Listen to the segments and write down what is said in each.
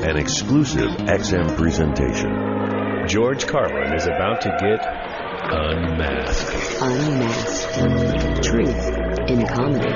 An exclusive XM presentation. George Carlin is about to get unmasked. Unmasked. Truth in comedy.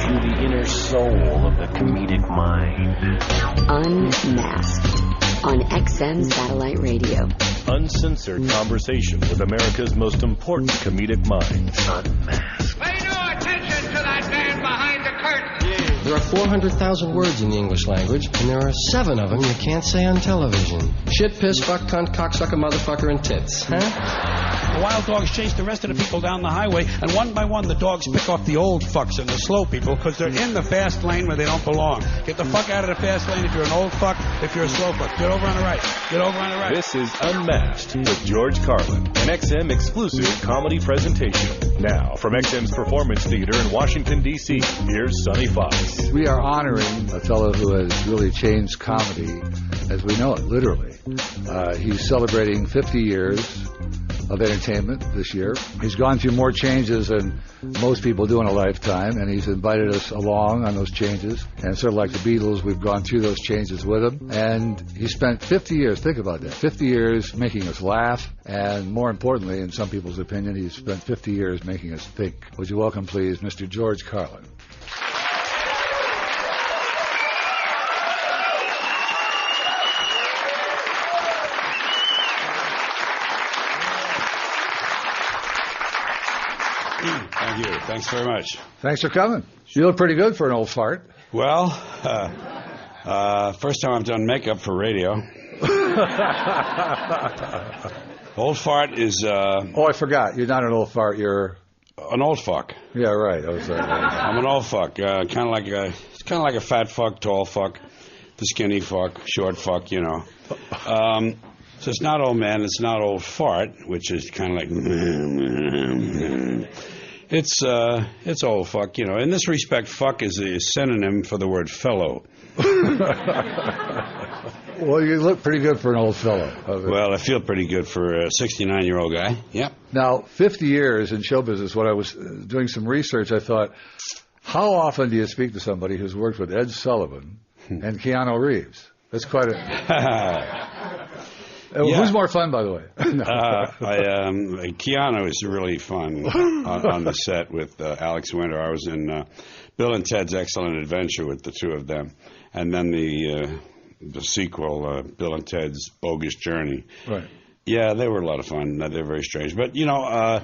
Through the inner soul of the comedic mind. Unmasked. On XM Satellite Radio. Uncensored conversation with America's most important comedic minds. Unmasked. Pay no attention to that man behind the curtain. There are 400,000 words in the English language, and there are 7 of them you can't say on television. Shit, piss, fuck, cunt, cocksucker, motherfucker, and tits. Huh? The wild dogs chase the rest of the people down the highway, and one by one the dogs pick off the old fucks and the slow people because they're in the fast lane where they don't belong. Get the fuck out of the fast lane if you're an old fuck, if you're a slow fuck. Get over on the right. Get over on the right. This is Unmasked with George Carlin, an XM exclusive comedy presentation. Now, from XM's Performance Theater in Washington, D.C., here's Sonny Fox. We are honoring a fellow who has really changed comedy as we know it, literally. He's celebrating 50 years of entertainment this year. He's gone through more changes than most people do in a lifetime, and he's invited us along on those changes. And sort of like the Beatles, we've gone through those changes with him. And he spent 50 years, think about that, 50 years making us laugh. And more importantly, in some people's opinion, he's spent 50 years making us think. Would you welcome, please, Mr. George Carlin. Thank you. Thanks very much. Thanks for coming. You look pretty good for an old fart. Well, first time I've done makeup for radio. Old fart is... Oh, I forgot. You're not an old fart. You're... an old fuck. Yeah, right. I'm an old fuck. Kind of like a fat fuck, tall fuck, the skinny fuck, short fuck, you know. So it's not old man, it's not old fart, which is kind of like... It's old fuck, you know. In this respect, fuck is a synonym for the word fellow. Well, you look pretty good for an old fellow. Well, I feel pretty good for a 69-year-old guy. Yep. Now, 50 years in show business, when I was doing some research, I thought, how often do you speak to somebody who's worked with Ed Sullivan and Keanu Reeves? That's quite a... Yeah. Who's more fun, by the way? Keanu is really fun on the set with Alex Winter. I was in Bill and Ted's Excellent Adventure with the two of them, and then the sequel, Bill and Ted's Bogus Journey. Right. Yeah, they were a lot of fun. They're very strange, but you know,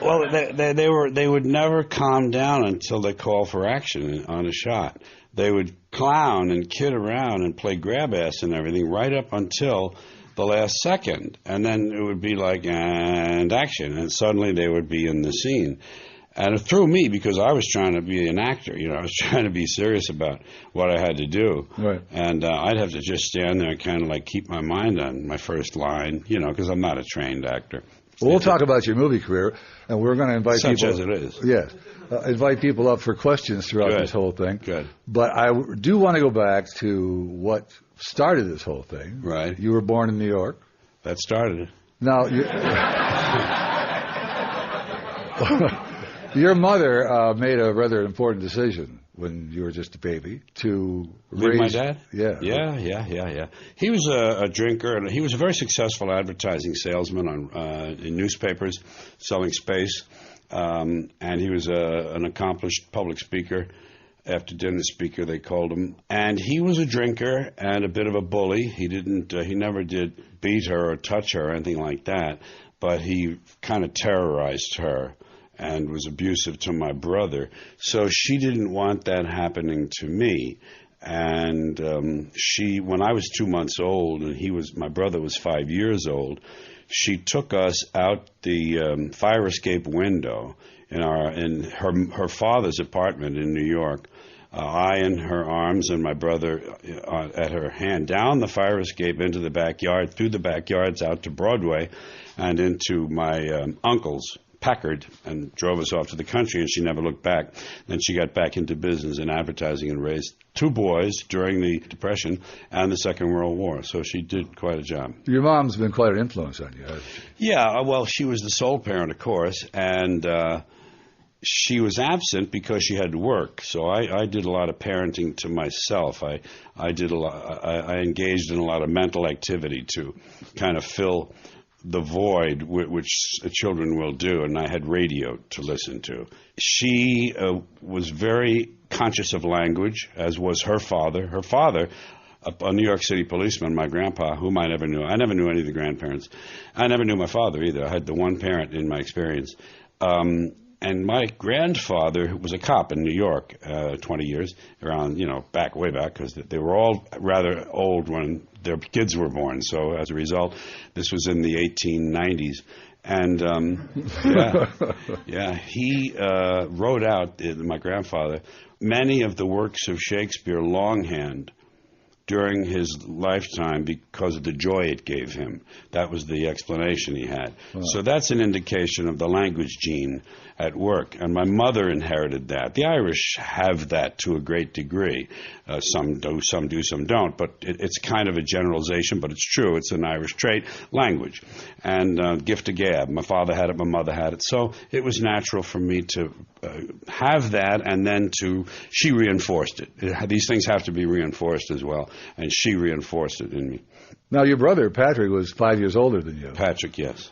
well, they would never calm down until they call for action on a shot. They would clown and kid around and play grab ass and everything right up until the last second. And then it would be like, and action. And suddenly they would be in the scene. And it threw me because I was trying to be an actor. You know, I was trying to be serious about what I had to do. Right. And I'd have to just stand there and kind of like keep my mind on my first line, you know, because I'm not a trained actor. Well, we'll talk about your movie career, and we're going to invite people... Such as it is. Yes. Invite people up for questions throughout Good. This whole thing. Good. But I do want to go back to what started this whole thing. Right. You were born in New York. That started it. Now, your mother made a rather important decision when you were just a baby to raise... my dad? Yeah. Yeah. He was a drinker, and he was a very successful advertising salesman in newspapers, selling space. And he was an accomplished public speaker, after dinner speaker they called him. And he was a drinker and a bit of a bully. He never did beat her or touch her or anything like that, but he kind of terrorized her and was abusive to my brother. So she didn't want that happening to me. And when I was 2 months old and my brother was 5 years old, she took us out the fire escape window in her father's apartment in New York. I in her arms and my brother at her hand, down the fire escape into the backyard, through the backyards out to Broadway, and into my uncle's Packard, and drove us off to the country, and she never looked back. Then she got back into business in advertising and raised 2 boys during the Depression and the Second World War. So she did quite a job. Your mom's been quite an influence on you, hasn't she? Yeah, well, she was the sole parent, of course, and she was absent because she had to work. So I did a lot of parenting to myself. I engaged in a lot of mental activity to kind of fill the void which children will do, and I had radio to listen to. She was very conscious of language, as was her father. Her father, a New York City policeman, my grandpa, whom I never knew. I never knew any of the grandparents. I never knew my father either. I had the one parent in my experience. And my grandfather, who was a cop in New York, 20 years, around, way back, because they were all rather old when their kids were born. So as a result, this was in the 1890s. And, he wrote out, my grandfather, many of the works of Shakespeare longhand during his lifetime because of the joy it gave him. That was the explanation he had. Wow. So that's an indication of the language gene at work. And my mother inherited that. The Irish have that to a great degree. Some do, some don't. But it's kind of a generalization, but it's true. It's an Irish trait, language. And gift of gab. My father had it, my mother had it. So it was natural for me to have that, and then she reinforced it. These things have to be reinforced as well. And she reinforced it in me. Now, your brother, Patrick, was 5 years older than you. Patrick, yes.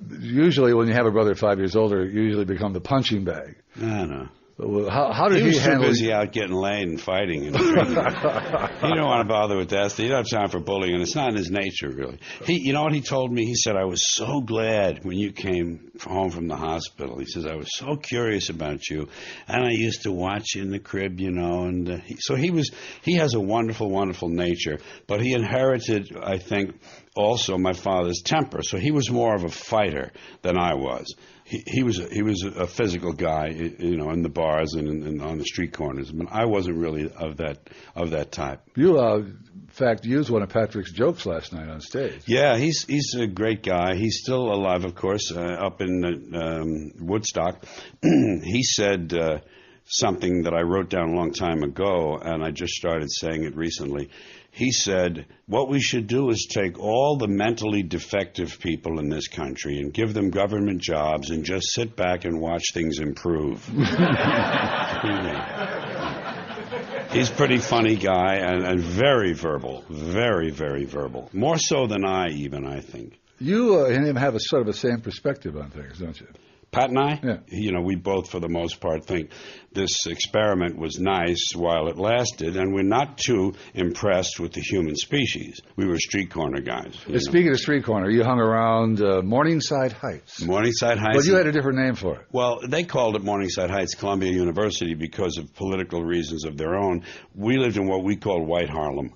Usually when you have a brother 5 years older, you usually become the punching bag. I know. How did he was handle too busy out getting laid and fighting and drinking. He don't want to bother with that. He don't have time for bullying, and it's not in his nature, really. You know what he told me? He said, I was so glad when you came home from the hospital. He says, I was so curious about you, and I used to watch you in the crib, and so he has a wonderful, wonderful nature, but he inherited, I think, also my father's temper. So he was more of a fighter than I was. He was a physical guy, in the bars and on the street corners. But I wasn't really of that type. You, in fact, used one of Patrick's jokes last night on stage. Yeah, he's a great guy. He's still alive, of course, up in Woodstock. He said something that I wrote down a long time ago, and I just started saying it recently. He said, what we should do is take all the mentally defective people in this country and give them government jobs and just sit back and watch things improve. He's a pretty funny guy and very verbal, very, very verbal. More so than I think. You and him have a sort of a same perspective on things, don't you? Pat and I? Yeah. We both, for the most part, think this experiment was nice while it lasted, and we're not too impressed with the human species. We were street corner guys. Speaking of street corner, you hung around Morningside Heights. Morningside Heights. But you had a different name for it. Well, they called it Morningside Heights, Columbia University, because of political reasons of their own. We lived in what we called White Harlem.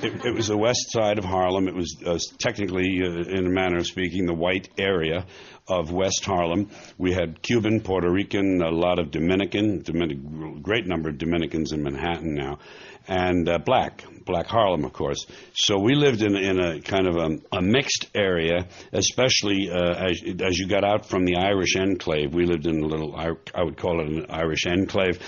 It was the west side of Harlem. It was technically, in a manner of speaking, the white area of West Harlem. We had Cuban, Puerto Rican, a lot of Dominican, great number of Dominicans in Manhattan now, and Black Harlem, of course. So we lived in a kind of a mixed area, especially as you got out from the Irish enclave. We lived in a little, I would call it an Irish enclave.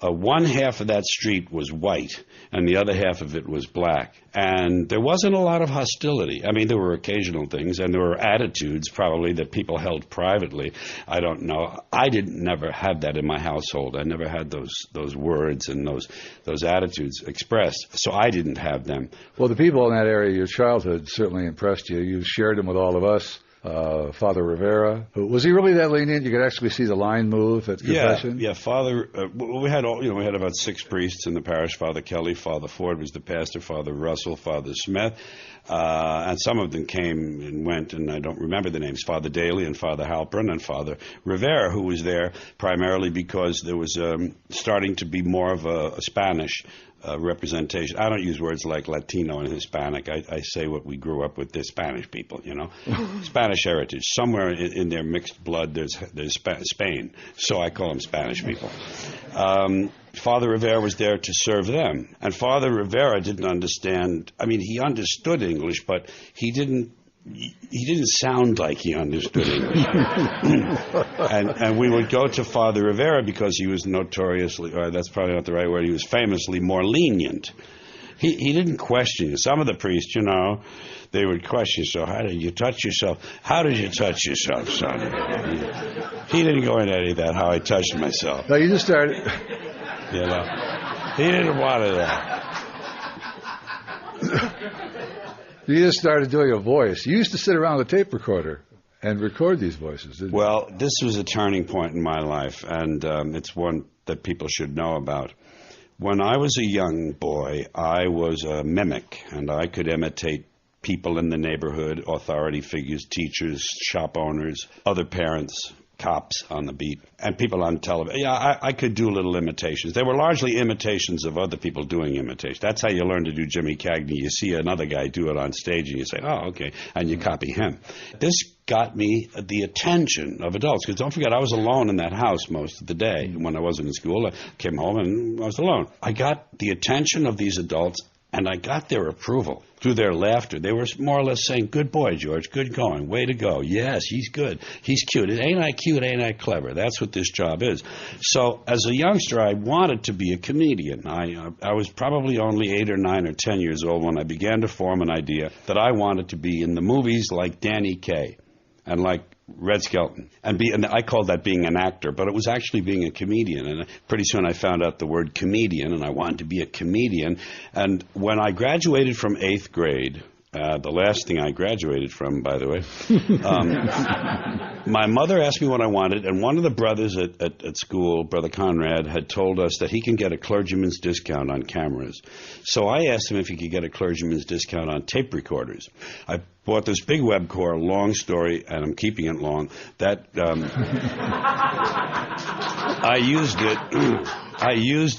One half of that street was white, and the other half of it was black. And there wasn't a lot of hostility. I mean, there were occasional things, and there were attitudes probably that people held privately. I don't know. I never had that in my household. I never had those words and those attitudes expressed. So I didn't have them. Well, the people in that area, your childhood certainly impressed you. You shared them with all of us. Father Rivera, was he really that lenient? You could actually see the line move at confession. Yeah. Father, we had about 6 priests in the parish. Father Kelly, Father Ford was the pastor, Father Russell, Father Smith, and some of them came and went, and I don't remember the names. Father Daly and Father Halpern and Father Rivera, who was there primarily because there was starting to be more of a Spanish representation. I don't use words like Latino and Hispanic. I say what we grew up with. They're Spanish people, Spanish heritage. Somewhere in their mixed blood, there's Spain. So I call them Spanish people. Father Rivera was there to serve them. And Father Rivera didn't understand. I mean, he understood English, but he didn't sound like he understood English. and we would go to Father Rivera because he was notoriously, or that's probably not the right word, he was famously more lenient. He didn't question you. Some of the priests, they would question, so how did you touch yourself? How did you touch yourself, son? He didn't go into any of that, how I touched myself. No, you just started. He didn't want that. You just started doing a voice. You used to sit around with a tape recorder and record these voices, didn't you? Well, this was a turning point in my life, and it's one that people should know about. When I was a young boy, I was a mimic, and I could imitate people in the neighborhood, authority figures, teachers, shop owners, other parents, cops on the beat, and people on television. Yeah, I could do little imitations. They were largely imitations of other people doing imitations. That's how you learn to do Jimmy Cagney. You see another guy do it on stage, and you say, oh, okay, and you copy him. This got me the attention of adults, because don't forget, I was alone in that house most of the day. When I wasn't in school, I came home and I was alone. I got the attention of these adults, and I got their approval through their laughter. They were more or less saying, good boy, George, good going, way to go. Yes, he's good. He's cute. Ain't I cute, ain't I clever? That's what this job is. So as a youngster, I wanted to be a comedian. I was probably only 8 or 9 or 10 years old when I began to form an idea that I wanted to be in the movies like Danny Kaye and like Red Skelton, and I called that being an actor, but it was actually being a comedian. And pretty soon I found out the word comedian, and I wanted to be a comedian. And when I graduated from 8th grade, the last thing I graduated from, by the way, my mother asked me what I wanted, and one of the brothers at school, Brother Conrad, had told us that he can get a clergyman's discount on cameras. So I asked him if he could get a clergyman's discount on tape recorders. I bought this big Webcor, long story, and I'm keeping it long, that I used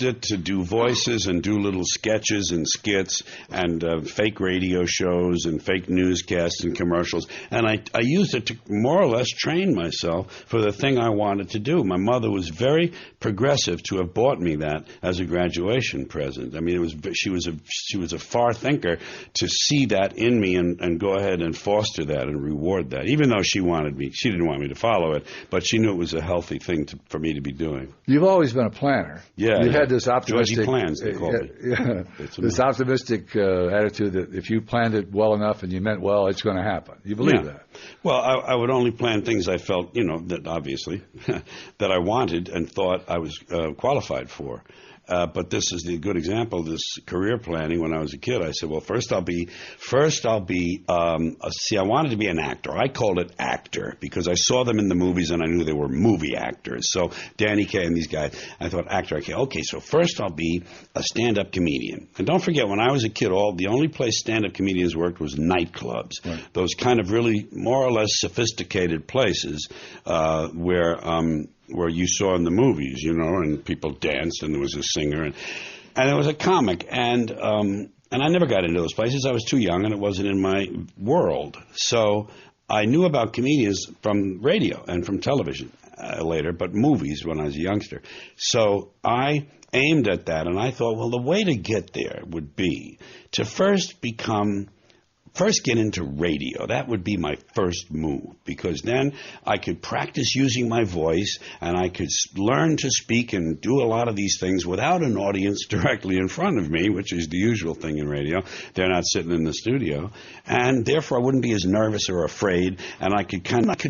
it to do voices and do little sketches and skits and fake radio shows and fake newscasts and commercials. And I used it to more or less train myself for the thing I wanted to do. My mother was very progressive to have bought me that as a graduation present. I mean, she was a far thinker to see that in me and go ahead and foster that and reward that. Even though she didn't want me to follow it, but she knew it was a healthy thing for me to be doing. You've always been a planner. Yeah, you had this optimistic Georgie plans, they call me. This optimistic attitude that if you planned it well enough and you meant well, it's going to happen. You believe that? Well, I would only plan things I felt, that obviously that I wanted and thought I was qualified for. But this is the good example of this career planning. When I was a kid, I said, well, first I'll be. I wanted to be an actor. I called it actor because I saw them in the movies and I knew they were movie actors. So Danny Kaye and these guys, I thought actor. Okay, so first I'll be a stand-up comedian. And don't forget, when I was a kid, the only place stand-up comedians worked was nightclubs. Right. Those kind of really more or less sophisticated places where you saw in the movies, and people danced, and there was a singer, and there was a comic, and I never got into those places. I was too young, and it wasn't in my world. So I knew about comedians from radio and from television later, but movies when I was a youngster. So I aimed at that, and I thought, well, the way to get there would be to first get into radio. That would be my first move, because then I could practice using my voice and I could learn to speak and do a lot of these things without an audience directly in front of me, which is the usual thing in radio. They're not sitting in the studio. And therefore I wouldn't be as nervous or afraid, and I could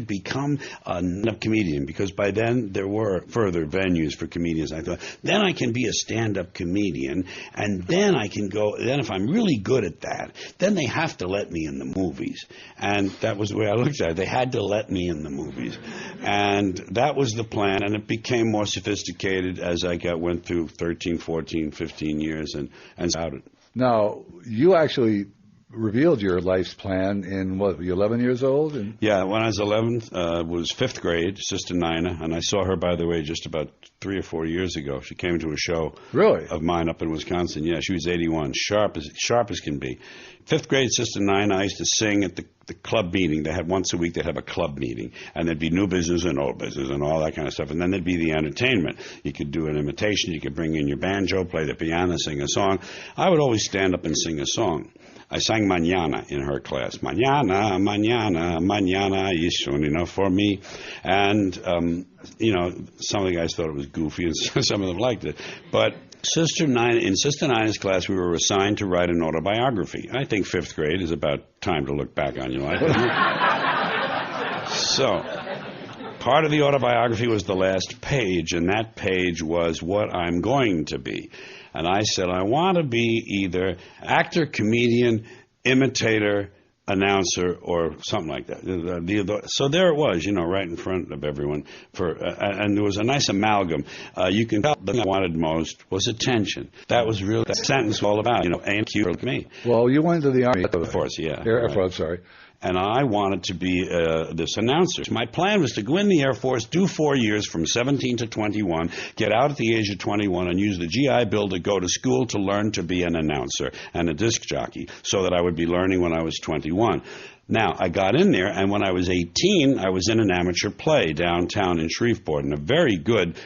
become a comedian, because by then there were further venues for comedians. I thought, then I can be a stand-up comedian, and then I can go, then if I'm really good at that, then they have to let me in the movies. And that was the way I looked at it. They had to let me in the movies. And that was the plan, and it became more sophisticated as I went through 13, 14, 15 years and out it. Now, you actually revealed your life's plan in, what, were you 11 years old? Yeah, when I was 11, was 5th grade, Sister Nina, and I saw her, by the way, just about 3 or 4 years ago. She came to a show of mine up in Wisconsin. Yeah, she was 81, sharp as can be. 5th grade, Sister Nina, I used to sing at the club meeting. They had once a week, they'd have a club meeting, and there'd be new business and old business and all that kind of stuff, and then there'd be the entertainment. You could do an imitation, you could bring in your banjo, play the piano, sing a song. I would always stand up and sing a song. I sang Mañana in her class. Mañana, mañana, mañana is soon enough for me. And, some of the guys thought it was goofy, and some of them liked it. But Sister Nina's class, we were assigned to write an autobiography. I think 5th grade is about time to look back on, So, part of the autobiography was the last page, and that page was what I'm going to be. And I said, I want to be either actor, comedian, imitator, announcer, or something like that. So there it was, right in front of everyone. And there was a nice amalgam. You can tell the thing I wanted most was attention. That was really that sentence was all about, A&Q for me. Well, you went to the Army. Air Force, yeah. Air Force, sorry. And I wanted to be this announcer. My plan was to go in the Air Force, do 4 years from 17 to 21, get out at the age of 21, and use the GI Bill to go to school to learn to be an announcer and a disc jockey so that I would be learning when I was 21. Now, I got in there, and when I was 18, I was in an amateur play downtown in Shreveport, in a very good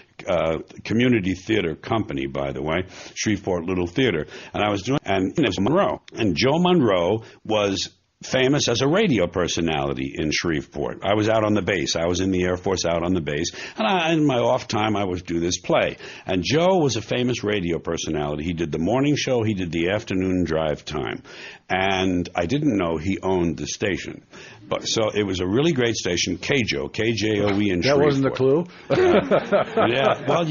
community theater company, by the way, Shreveport Little Theater. And I was doing, and it was Monroe. And Joe Monroe was famous as a radio personality in Shreveport. I was out on the base. I was in the Air Force out on the base. And in my off time, I would do this play. And Joe was a famous radio personality. He did the morning show. He did the afternoon drive time. And I didn't know he owned the station. So it was a really great station, KJOE in Shreveport. That wasn't the clue? Yeah. Well,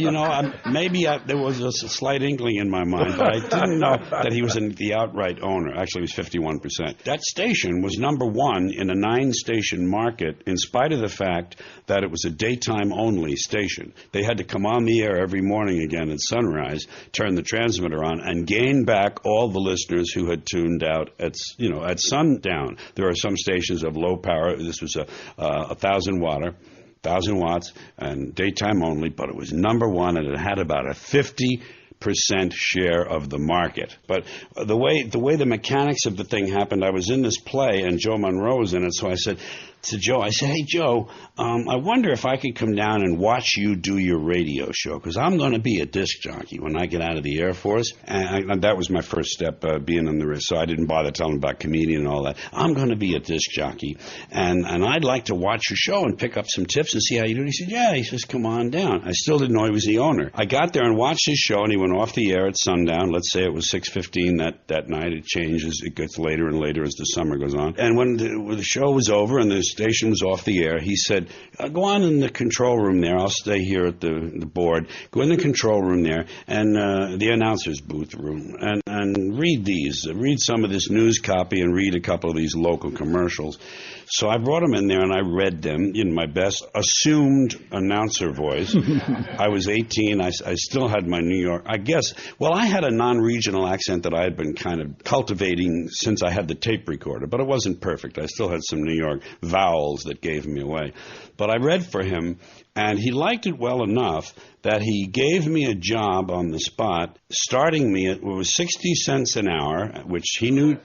maybe there was a slight inkling in my mind, but I didn't know that he was the outright owner. Actually, it was 51%. That station was number 1 in a 9-station market, in spite of the fact that it was a daytime-only station. They had to come on the air every morning again at sunrise, turn the transmitter on, and gain back all the listeners who had tuned out at sundown. There are some stations of low power. This was a 1,000 watts, and daytime only, but it was number 1, and it had about a 50% share of the market. But the way the mechanics of the thing happened, I was in this play, and Joe Monroe was in it, so I said to Joe, hey, Joe, I wonder if I could come down and watch you do your radio show, because I'm going to be a disc jockey when I get out of the Air Force. And that was my first step, being in the risk, so I didn't bother telling him about comedian and all that. I'm going to be a disc jockey, and I'd like to watch your show and pick up some tips and see how you do it. He said, yeah. He says, come on down. I still didn't know he was the owner. I got there and watched his show, and he went off the air at sundown. Let's say it was 6:15 that night. It changes. It gets later and later as the summer goes on. And when the show was over and the station was off the air, he said, go on in the control room there. I'll stay here at the board. Go in the control room there and the announcer's booth room and read some of this news copy and read a couple of these local commercials. So I brought them in there and I read them in my best assumed announcer voice. I was 18. I still had my New York, I guess. Well, I had a non-regional accent that I had been kind of cultivating since I had the tape recorder, but it wasn't perfect. I still had some New York vowels that gave me away. But I read for him, and he liked it well enough that he gave me a job on the spot, starting me at, it was 60 cents an hour, which he knew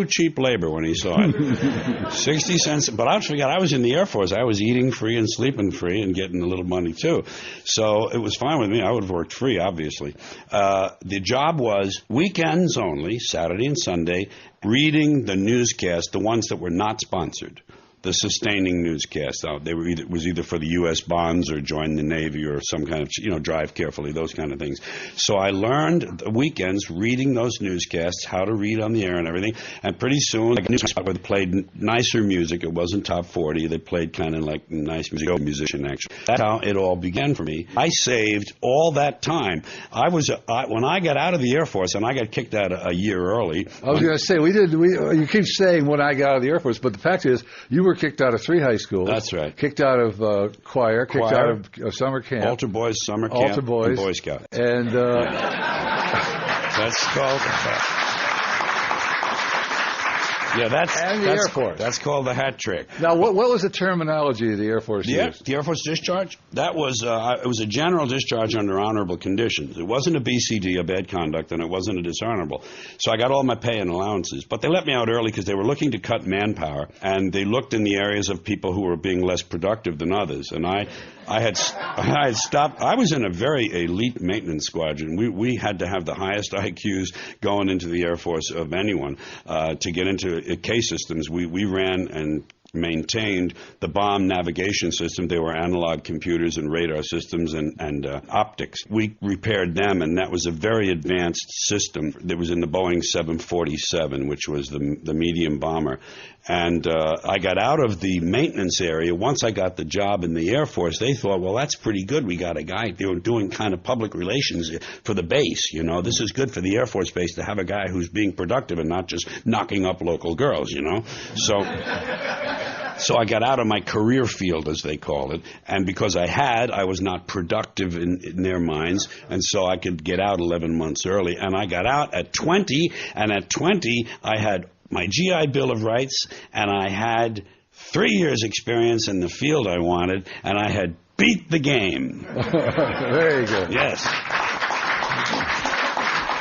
cheap labor when he saw it. 60 cents, but I forgot, I was in the Air Force. I was eating free and sleeping free and getting a little money too. So it was fine with me. I would have worked free, obviously. The job was weekends only, Saturday and Sunday, reading the newscast, the ones that were not sponsored. The sustaining newscast. It was either for the U.S. bonds or join the Navy or some kind of, drive carefully, those kind of things. So I learned the weekends reading those newscasts, how to read on the air and everything. And pretty soon, like a new spot where they played nicer music. It wasn't top 40. They played kind of like nice music. Musician, actually. That's how it all began for me. I saved all that time. When I got out of the Air Force, and I got kicked out a year early. I was going to say, you keep saying when I got out of the Air Force, but the fact is, you were kicked out of 3 high schools. That's right. Kicked out of choir, kicked out of summer camp. Altar Boys, summer camp, Altar Boys, and Boy Scouts. And that's called... Yeah, that's Air Force. That's called the hat trick. Now, what was the terminology the Air Force used? The Air Force discharge? That was it was a general discharge under honorable conditions. It wasn't a BCD, a bad conduct, and it wasn't a dishonorable. So I got all my pay and allowances. But they let me out early because they were looking to cut manpower, and they looked in the areas of people who were being less productive than others. And I had stopped. I was in a very elite maintenance squadron. We had to have the highest IQs going into the Air Force of anyone to get into K systems. We ran and maintained the bomb navigation system. They were analog computers and radar systems and optics. We repaired them, and that was a very advanced system that was in the Boeing 747, which was the medium bomber. And I got out of the maintenance area. Once I got the job in the Air Force, they thought, well, that's pretty good. We got a guy. They were doing kind of public relations for the base. You know, this is good for the Air Force Base to have a guy who's being productive and not just knocking up local girls, you know. So I got out of my career field, as they call it, and because I was not productive in their minds, and so I could get out 11 months early. And I got out at 20, and at 20 I had my GI Bill of Rights, and I had 3 years experience in the field I wanted, and I had beat the game. Very good. Yes.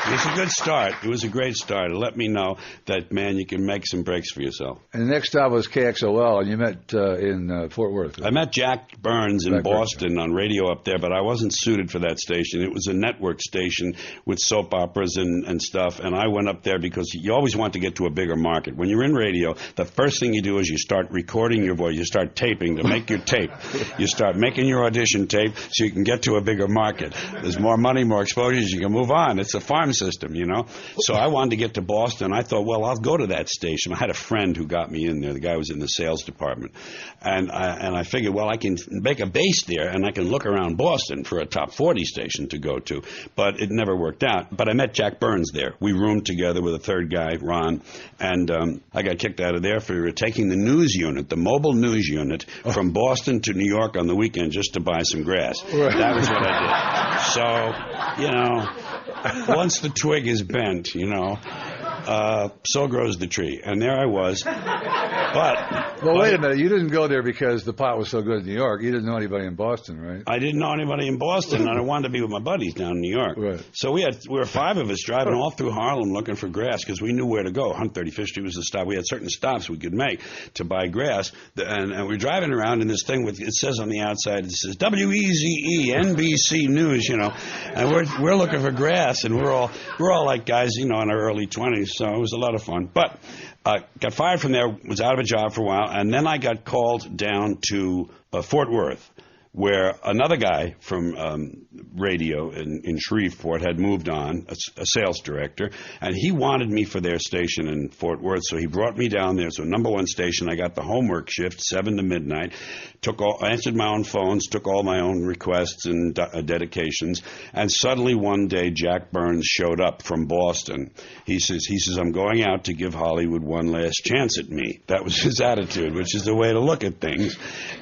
It was a good start. It was a great start. It let me know that, man, you can make some breaks for yourself. And the next stop was KXOL, and you met in Fort Worth. I met Jack Burns in Boston on radio up there, but I wasn't suited for that station. It was a network station with soap operas and stuff, and I went up there because you always want to get to a bigger market. When you're in radio, the first thing you do is you start recording your voice. You start taping to make your tape. You start making your audition tape so you can get to a bigger market. There's more money, more exposures, you can move on. It's a farm system, you know. So I wanted to get to Boston. I thought, well, I'll go to that station. I had a friend who got me in there. The guy was in the sales department. And I figured, well, I can make a base there, and I can look around Boston for a top 40 station to go to. But it never worked out. But I met Jack Burns there. We roomed together with a third guy, Ron, and I got kicked out of there for taking the news unit, the mobile news unit, from Boston to New York on the weekend just to buy some grass. That was what I did. So, you know, once the twig is bent, you know, so grows the tree. And there I was. Well, wait a minute. You didn't go there because the pot was so good in New York. You didn't know anybody in Boston, right? I didn't know anybody in Boston, and I wanted to be with my buddies down in New York. Right. So we were 5 of us driving all through Harlem looking for grass because we knew where to go. 135th Street was the stop. We had certain stops we could make to buy grass. And we're driving around in this thing with, it says on the outside, it says WEZE, NBC News, you know. And we're looking for grass, and we're all like guys, you know, in our early 20s. So it was a lot of fun. But got fired from there, was out of a job for a while, and then I got called down to Fort Worth, where another guy from radio in Shreveport had moved on, a sales director, and he wanted me for their station in Fort Worth, so he brought me down there. So #1 station, I got the homework shift, 7 to midnight, answered my own phones, took all my own requests and dedications, and suddenly one day Jack Burns showed up from Boston. He says, I'm going out to give Hollywood one last chance at me. That was his attitude, which is the way to look at things.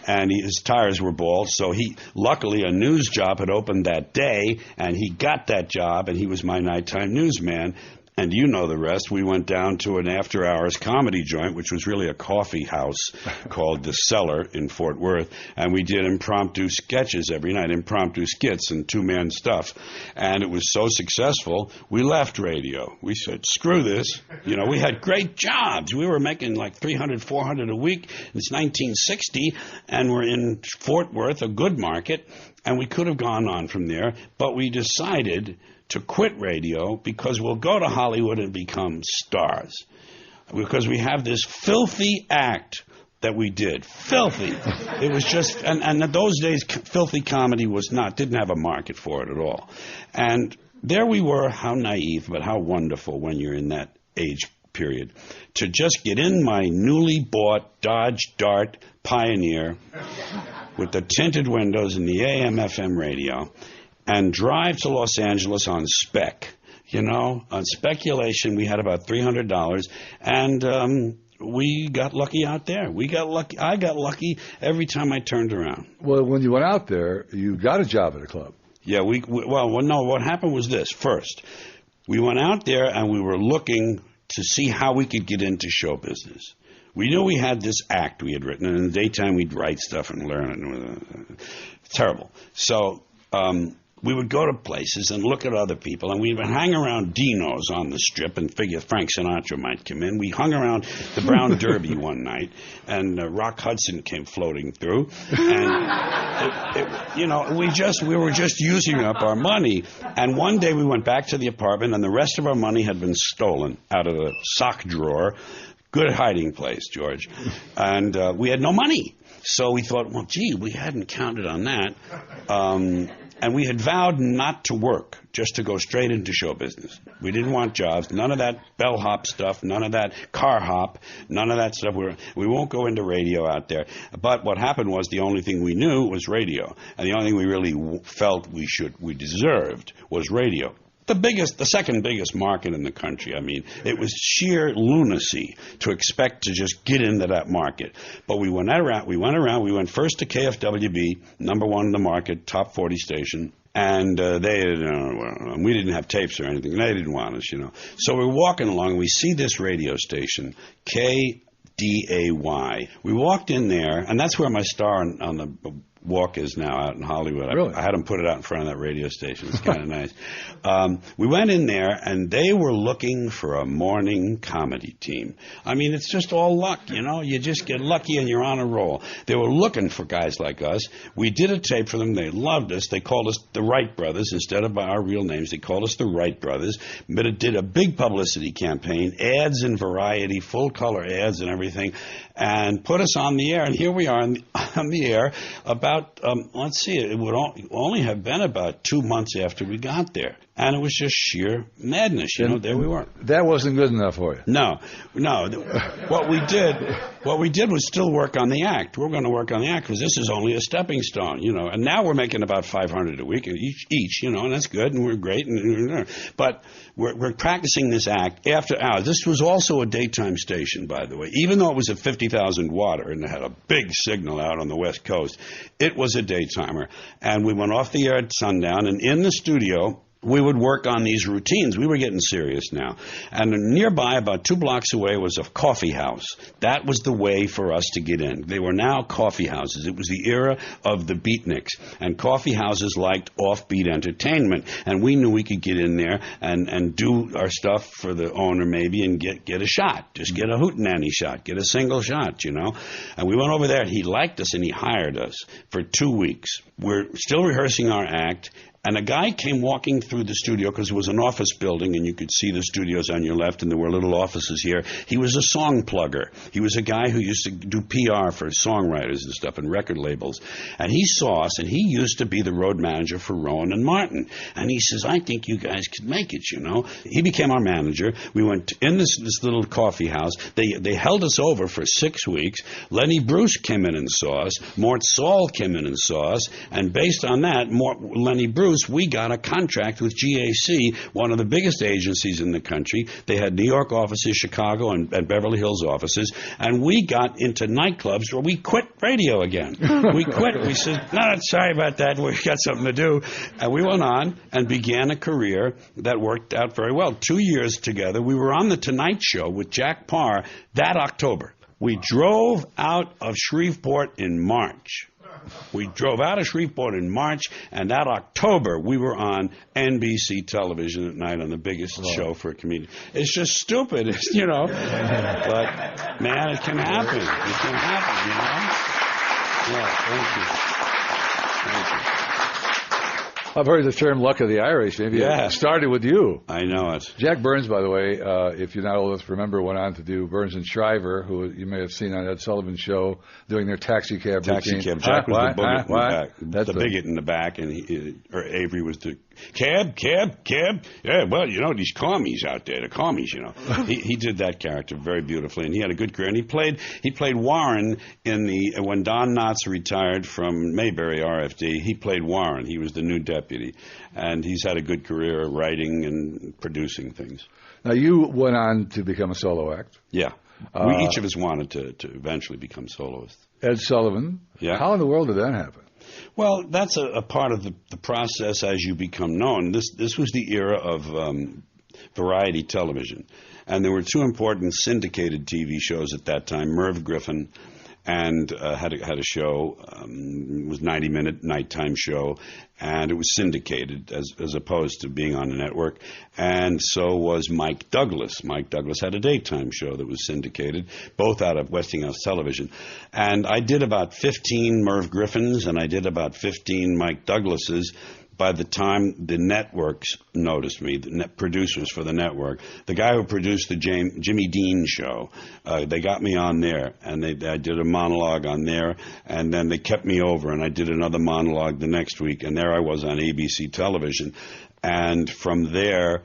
And his tires were bald, so luckily a news job had opened that day, and he got that job, and he was my nighttime newsman. And you know the rest. We went down to an after-hours comedy joint, which was really a coffee house called The Cellar in Fort Worth. And we did impromptu sketches every night, impromptu skits and two-man stuff. And it was so successful, we left radio. We said, screw this. You know, we had great jobs. We were making like $300, $400 a week. It's 1960, and we're in Fort Worth, a good market. And we could have gone on from there, but we decided to quit radio because we'll go to Hollywood and become stars. Because we have this filthy act that we did. Filthy. It was just, and in those days, filthy comedy didn't have a market for it at all. And there we were, how naive, but how wonderful when you're in that age period, to just get in my newly bought Dodge Dart Pioneer with the tinted windows and the AM/FM radio, and drive to Los Angeles on spec. You know, on speculation, we had about $300, and we got lucky out there. We got lucky. I got lucky every time I turned around. Well, when you went out there, you got a job at a club. Yeah, no, what happened was this. First, we went out there, and we were looking to see how we could get into show business. We knew we had this act we had written, and in the daytime we'd write stuff and learn it. Terrible. So we would go to places and look at other people, and we would hang around Dino's on the Strip and figure Frank Sinatra might come in. We hung around the Brown Derby one night, and Rock Hudson came floating through, and we were just using up our money. And one day we went back to the apartment, and the rest of our money had been stolen out of the sock drawer. good hiding place, George. And we had no money. So we thought, well, gee, we hadn't counted on that. And we had vowed not to work, just to go straight into show business. We didn't want jobs, none of that bellhop stuff, none of that car hop, none of that stuff. We won't go into radio out there. But what happened was the only thing we knew was radio. And the only thing we really felt we deserved was radio. The second biggest market in the country. I mean, it was sheer lunacy to expect to just get into that market. But we went around. We went first to KFWB, number one in the market, top 40 station. And we didn't have tapes or anything. They didn't want us, So we're walking along, and we see this radio station, KDAY. We walked in there, and that's where my star on the walk is now out in Hollywood. Really? I had them put it out in front of that radio station. It's kind of nice. We went in there, and they were looking for a morning comedy team. I mean, it's just all luck, You just get lucky, and you're on a roll. They were looking for guys like us. We did a tape for them. They loved us. They called us the Wright Brothers instead of by our real names. They called us the Wright Brothers. But it did a big publicity campaign, ads in Variety, full-color ads and everything, and put us on the air. And here we are on the air about, let's see, it would only have been about 2 months after we got there. And it was just sheer madness, there we were. That wasn't good enough for you. No. What we did was still work on the act. We're going to work on the act because this is only a stepping stone, And now we're making about $500 a week each, and that's good, and we're great. But we're practicing this act after hours. This was also a daytime station, by the way. Even though it was a 50,000 watter and it had a big signal out on the West Coast, it was a daytimer. And we went off the air at sundown, and in the studio, we would work on these routines. We were getting serious now. And nearby, about 2 blocks away, was a coffee house. That was the way for us to get in. They were now coffee houses. It was the era of the beatniks. And coffee houses liked offbeat entertainment. And we knew we could get in there and do our stuff for the owner maybe and get a shot. Just get a hootenanny shot. Get a single shot, And we went over there. He liked us and he hired us for 2 weeks. We're still rehearsing our act. And a guy came walking through the studio because it was an office building and you could see the studios on your left and there were little offices here. He was a song plugger. He was a guy who used to do PR for songwriters and stuff and record labels. And he saw us and he used to be the road manager for Rowan and Martin. And he says, I think you guys could make it, He became our manager. We went in this little coffee house. They held us over for 6 weeks. Lenny Bruce came in and saw us. Mort Saul came in and saw us. And based on that, Lenny Bruce, we got a contract with GAC, one of the biggest agencies in the country. They had New York offices, Chicago, and Beverly Hills offices. And we got into nightclubs where we quit radio again. We quit. We said, no, sorry about that. We've got something to do. And we went on and began a career that worked out very well. 2 years together. We were on The Tonight Show with Jack Parr that October. We drove out of Shreveport in March. We drove out of Shreveport in March, and that October we were on NBC television at night on the biggest show for a comedian. It's just stupid, But, man, it can happen. It can happen, Yeah, thank you. I've heard the term luck of the Irish. Maybe it started with you. I know it. Jack Burns, by the way, if you're not old enough to remember, went on to do Burns and Shriver, who you may have seen on Ed Sullivan's show, doing their taxi cab routine. Jack was the bigot in the back. That's the bigot in the back, and Avery was the cab. Yeah, well, these commies out there, the commies, he did that character very beautifully, and he had a good career. And he played Warren when Don Knotts retired from Mayberry RFD. He played Warren. He was the new deputy, and he's had a good career writing and producing things. Now, you went on to become a solo act. Yeah. Each of us wanted to eventually become soloists. Ed Sullivan. Yeah. How in the world did that happen? Well, that's a part of the process as you become known. This was the era of variety television. And there were 2 important syndicated TV shows at that time. Merv Griffin and had a show, it was a 90-minute nighttime show, and it was syndicated as opposed to being on a network. And so was Mike Douglas. Mike Douglas had a daytime show that was syndicated, both out of Westinghouse Television. And I did about 15 Merv Griffins, and I did about 15 Mike Douglases. by the time the networks noticed me, the producers for the network, the guy who produced the Jimmy Dean show, they got me on there, and I did a monologue on there, and then they kept me over, and I did another monologue the next week, and there I was on ABC television. And from there,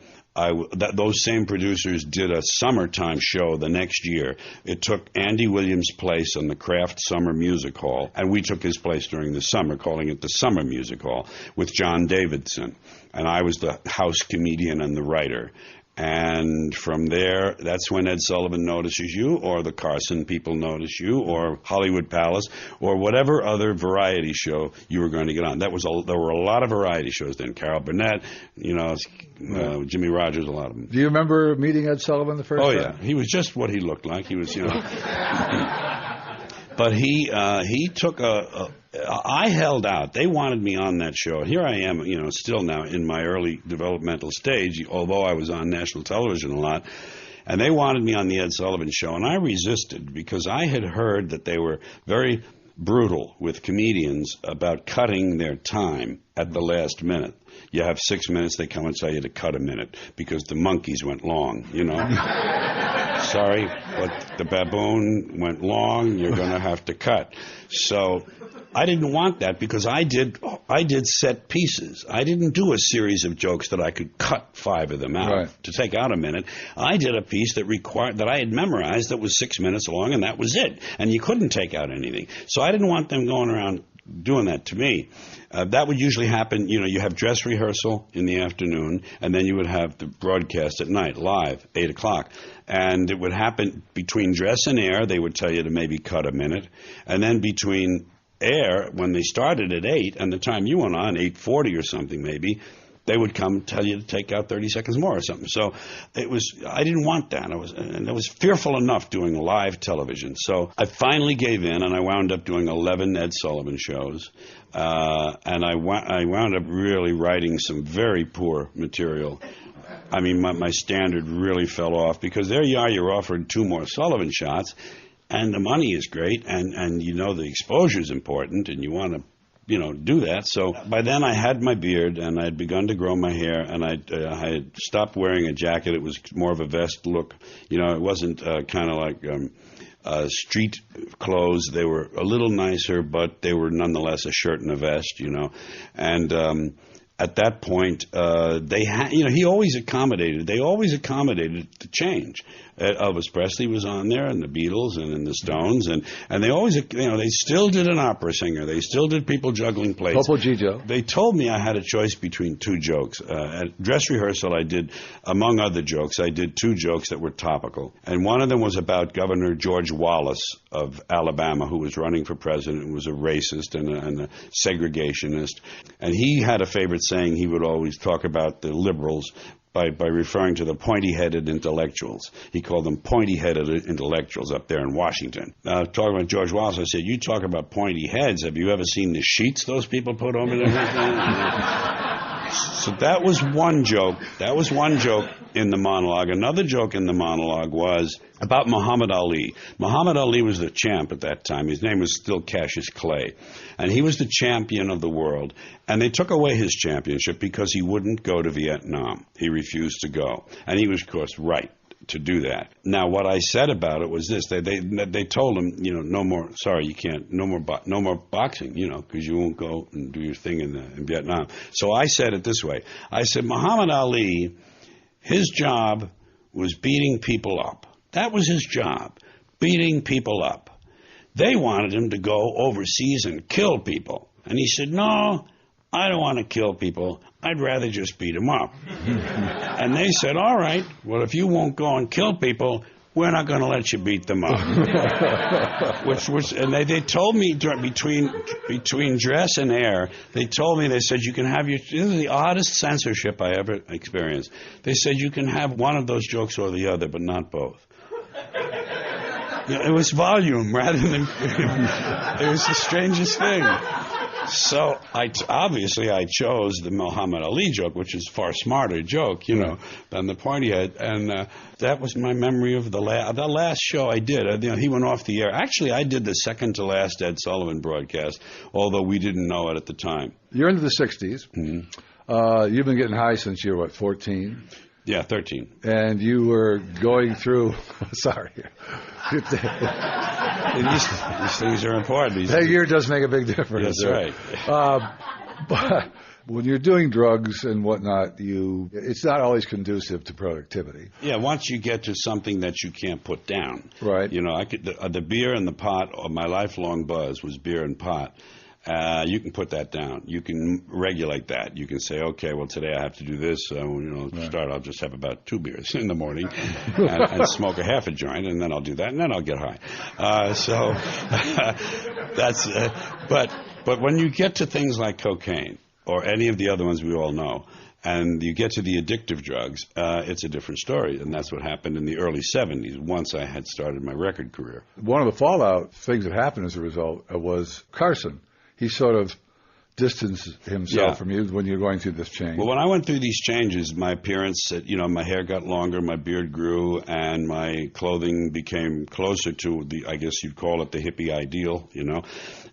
those same producers did a summertime show the next year. It took Andy Williams' place on the Kraft Summer Music Hall, and we took his place during the summer, calling it the Summer Music Hall, with John Davidson. And I was the house comedian and the writer. And from there, that's when Ed Sullivan notices you, or the Carson people notice you, or Hollywood Palace, or whatever other variety show you were going to get on. There were a lot of variety shows then. Carol Burnett, Jimmy Rogers, a lot of them. Do you remember meeting Ed Sullivan the first time? Oh, yeah. He was just what he looked like. He was, But he took I held out. They wanted me on that show. Here I am, still now in my early developmental stage, although I was on national television a lot. And they wanted me on the Ed Sullivan Show, and I resisted because I had heard that they were very brutal with comedians about cutting their time at the last minute. You have 6 minutes, they come and tell you to cut a minute because the monkeys went long, Sorry, but the baboon went long, you're going to have to cut. So I didn't want that because I did set pieces. I didn't do a series of jokes that I could cut 5 of them out to take out a minute. I did a piece that I had memorized that was 6 minutes long, and that was it. And you couldn't take out anything. So I didn't want them going around doing that to me. That would usually happen, you have dress rehearsal in the afternoon, and then you would have the broadcast at night, live, 8 o'clock. And it would happen between dress and air. They would tell you to maybe cut a minute. And then between air, when they started at 8, and the time you went on, 8:40 or something maybe, they would come tell you to take out 30 seconds more or something. So I didn't want that. I was fearful enough doing live television. So I finally gave in, and I wound up doing 11 Ed Sullivan shows. And I wound up really writing some very poor material. I mean, my standard really fell off because there you are, you're offered 2 more Sullivan shots, and the money is great, and the exposure is important, and you want to do that. So by then I had my beard, and I had begun to grow my hair, and I had stopped wearing a jacket. It was more of a vest look. It wasn't kind of like street clothes. They were a little nicer, but they were nonetheless a shirt and a vest, And at that point, he always accommodated. They always accommodated the change. Elvis Presley was on there, and the Beatles, and the Stones, and they always, they still did an opera singer. They still did people juggling plates. Topo Gigio. They told me I had a choice between 2 jokes. At dress rehearsal, I did, among other jokes, I did 2 jokes that were topical. And one of them was about Governor George Wallace of Alabama, who was running for president and was a racist and a segregationist. And he had a favorite saying. He would always talk about the liberals by referring to the pointy-headed intellectuals. He called them pointy-headed intellectuals up there in Washington. Talking about George Wallace, I said, you talk about pointy heads. Have you ever seen the sheets those people put over their So that was one joke. That was one joke in the monologue. Another joke in the monologue was about Muhammad Ali. Muhammad Ali was the champ at that time. His name was still Cassius Clay. And he was the champion of the world. And they took away his championship because he wouldn't go to Vietnam. He refused to go. And he was, of course, right to do that. Now, what I said about it was this. They told him, no more, sorry, you can't, no more boxing, because you won't go and do your thing in Vietnam. So I said it this way. I said, Muhammad Ali, his job was beating people up. That was his job, beating people up. They wanted him to go overseas and kill people. And he said, no, I don't want to kill people. I'd rather just beat them up. And they said, all right, well, if you won't go and kill people, we're not going to let you beat them up. And they told me between dress and air, they told me, they said, you can have this is the oddest censorship I ever experienced. They said, you can have one of those jokes or the other, but not both. It was volume rather than, it was the strangest thing. So obviously I chose the Muhammad Ali joke, which is a far smarter joke, than the party had. And that was my memory of the last show I did. He went off the air. Actually, I did the second to last Ed Sullivan broadcast, although we didn't know it at the time. You're into the 60s. You've been getting high since you were, 14? Yeah, 13. And you were going through... Sorry. These things are important. That year does make a big difference. That's right. But when you're doing drugs and whatnot, it's not always conducive to productivity. Yeah, once you get to something that you can't put down. Right. The beer and the pot, my lifelong buzz was beer and pot. You can put that down. You can regulate that. You can say, okay, well, today I have to do this. I'll just have about 2 beers in the morning and smoke a half a joint, and then I'll do that, and then I'll get high. But when you get to things like cocaine or any of the other ones we all know, and you get to the addictive drugs, it's a different story. And that's what happened in the early 70s, once I had started my record career. One of the fallout things that happened as a result was Carson. He sort of distanced himself from you when you're going through this change. Well, when I went through these changes, my appearance, my hair got longer, my beard grew, and my clothing became closer to I guess you'd call it the hippie ideal,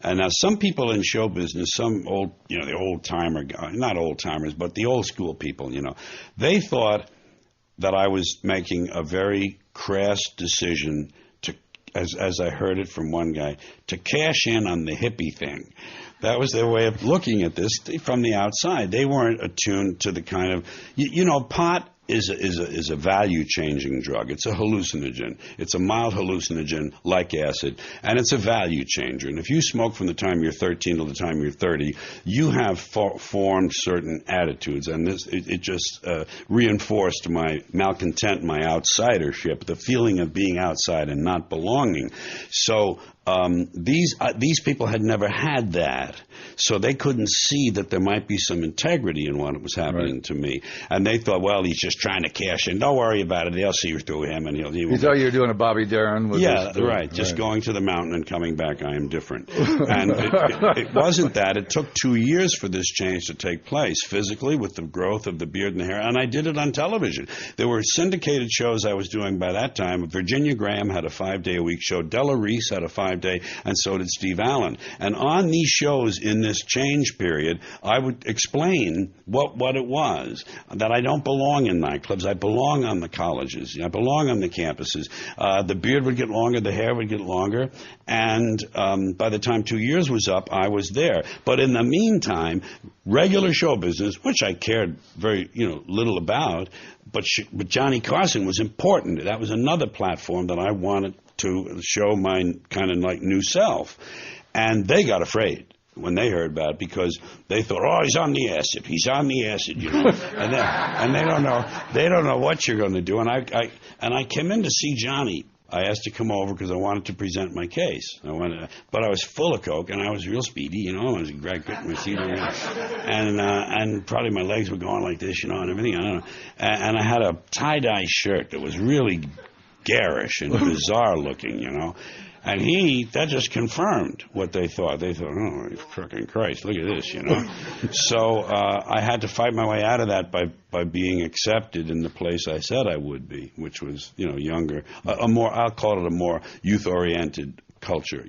And now some people in show business, some old, the old-timer, not old-timers, but the old-school people, they thought that I was making a very crass decision as I heard it from one guy, to cash in on the hippie thing. That was their way of looking at this from the outside. They weren't attuned to the kind of, pot is a value-changing drug. It's a hallucinogen. It's a mild hallucinogen like acid, and it's a value changer. And if you smoke from the time you're 13 till the time you're 30, you have formed certain attitudes, and it just reinforced my malcontent, my outsidership, the feeling of being outside and not belonging. So these people had never had that, so they couldn't see that there might be some integrity in what was happening to me. And they thought, well, he's just trying to cash in. Don't worry about it. They'll see you through him. And you thought you were doing a Bobby Darin with this? Right. Just going to the mountain and coming back, I am different. And it wasn't that. It took 2 years for this change to take place, physically, with the growth of the beard and the hair. And I did it on television. There were syndicated shows I was doing by that time. Virginia Graham had a 5-day-a-week show. Della Reese had a 5-day, and so did Steve Allen. And on these shows in this change period, I would explain what it was, that I don't belong in nightclubs. I belong on the colleges. I belong on the campuses. The beard would get longer. The hair would get longer. And by the time 2 years was up, I was there. But in the meantime, regular show business, which I cared very little about, but Johnny Carson was important. That was another platform that I wanted to show my kind of like new self. And they got afraid when they heard about it, because they thought, oh, he's on the acid, and they don't know what you're going to do. And I came in to see Johnny. I asked to come over because I wanted to present my case. But I was full of coke, and I was real speedy, I was getting my seat and probably my legs were going like this, and everything. I don't know. And I had a tie-dye shirt that was really garish and bizarre looking, And that just confirmed what they thought. They thought, oh, fucking Christ, look at this, So I had to fight my way out of that by being accepted in the place I said I would be, which was, younger, I'll call it a more youth-oriented culture,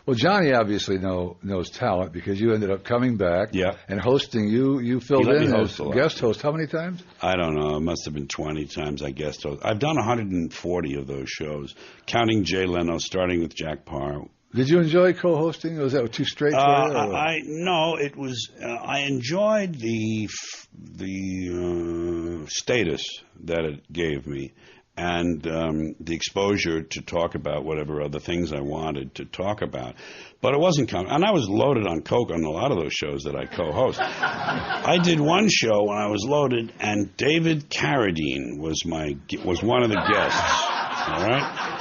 Well, Johnny obviously knows talent, because you ended up coming back and hosting. You filled in as guest host how many times? I don't know. It must have been 20 times I guest host. I've done 140 of those shows, counting Jay Leno, starting with Jack Parr. Did you enjoy co-hosting, or was that too straight for you? No, it was. I enjoyed the status that it gave me, and the exposure to talk about whatever other things I wanted to talk about. But it wasn't coming. And I was loaded on coke on a lot of those shows that I co-host. I did one show when I was loaded, and David Carradine was one of the guests. All right?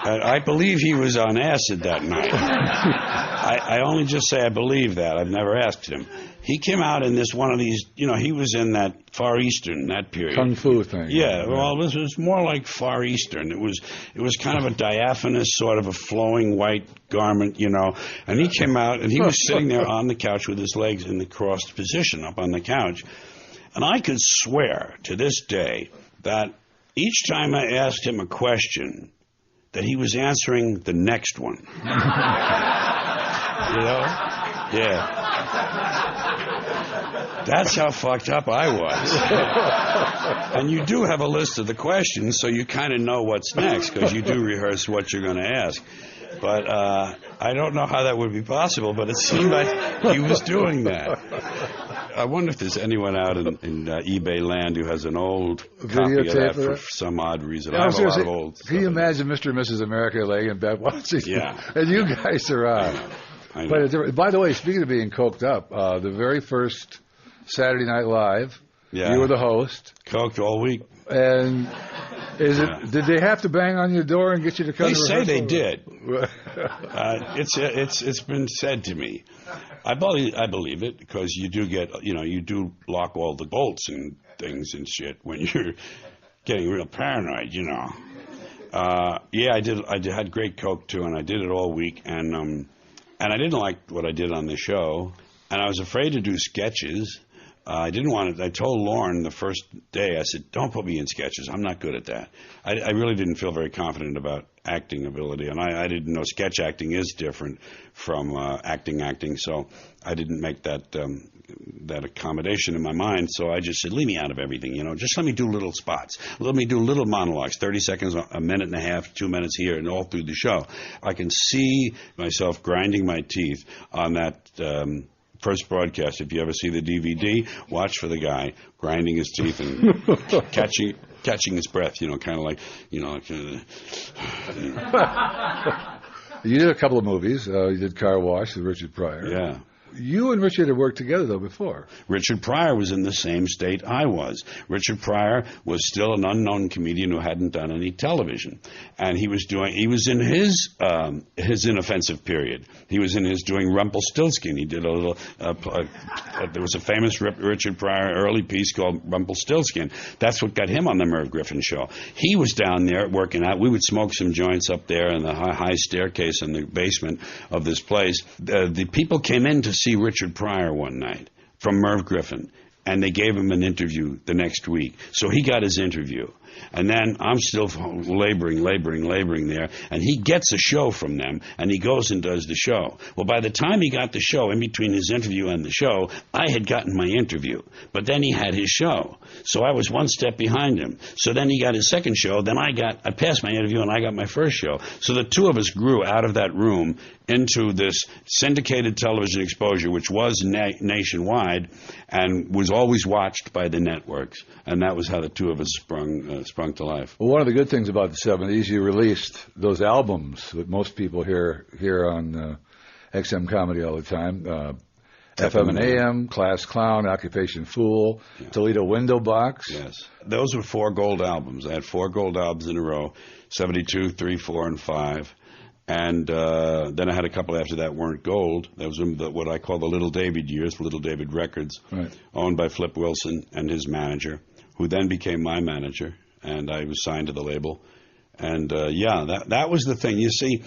I believe he was on acid that night. I only just say I believe that. I've never asked him. He came out in this one of these, he was in that Far Eastern, that period. Kung Fu thing. Yeah, well, it was more like Far Eastern. It was kind of a diaphanous, sort of a flowing white garment, And he came out, and he was sitting there on the couch with his legs in the crossed position up on the couch. And I could swear to this day that each time I asked him a question, that he was answering the next one. Yeah. That's how fucked up I was. And you do have a list of the questions, so you kind of know what's next, because you do rehearse what you're going to ask. But I don't know how that would be possible, but it seemed like he was doing that. I wonder if there's anyone out in eBay land who has an old copy of that for some odd reason. I have a lot of old stuff. Can you imagine Mr. and Mrs. America laying in bed watching? Yeah. And you guys are on. I know. But by the way, speaking of being coked up, the very first Saturday Night Live, you were the host. Coked all week. And did they have to bang on your door and get you to come? They say they did. It's been said to me. I believe it, because you do get, you do lock all the bolts and things and shit when you're getting real paranoid, I had great coke too, and I did it all week, and I didn't like what I did on the show, and I was afraid to do sketches. I didn't want it. I told Lauren the first day, I said, don't put me in sketches. I'm not good at that. I really didn't feel very confident about acting ability, and I didn't know sketch acting is different from acting, so I didn't make that accommodation in my mind, so I just said, leave me out of everything, just let me do little spots. Let me do little monologues, 30 seconds, a minute and a half, 2 minutes here, and all through the show. I can see myself grinding my teeth on that first broadcast. If you ever see the DVD, watch for the guy grinding his teeth and catching his breath, kind of like, You did a couple of movies. You did Car Wash with Richard Pryor. Yeah. You and Richard had worked together, though, before. Richard Pryor was in the same state I was. Richard Pryor was still an unknown comedian who hadn't done any television. And he was in his inoffensive period. He was in his doing Rumpelstiltskin. He did a little, there was a famous Richard Pryor early piece called Rumpelstiltskin. That's what got him on the Merv Griffin show. He was down there working out. We would smoke some joints up there in the high staircase in the basement of this place. The people came in to see Richard Pryor one night from Merv Griffin, and they gave him an interview the next week. So he got his interview. And then I'm still laboring there, and he gets a show from them, and he goes and does the show. Well, by the time he got the show, in between his interview and the show, I had gotten my interview. But then he had his show. So I was one step behind him. So then he got his second show, then I passed my interview, and I got my first show. So the two of us grew out of that room into this syndicated television exposure, which was nationwide and was always watched by the networks. And that was how the two of us sprung to life. Well, one of the good things about the 70s, you released those albums that most people hear on XM Comedy all the time. FM and AM, Class Clown, Occupation Fool, yeah. Toledo Window Box. Yes. Those were 4 gold albums. I had 4 gold albums in a row, 72, 3, 4, and 5. And then I had a couple after that weren't gold. That was what I call the Little David years, Little David Records, right. Owned by Flip Wilson and his manager, who then became my manager, and I was signed to the label. And, that was the thing. You see,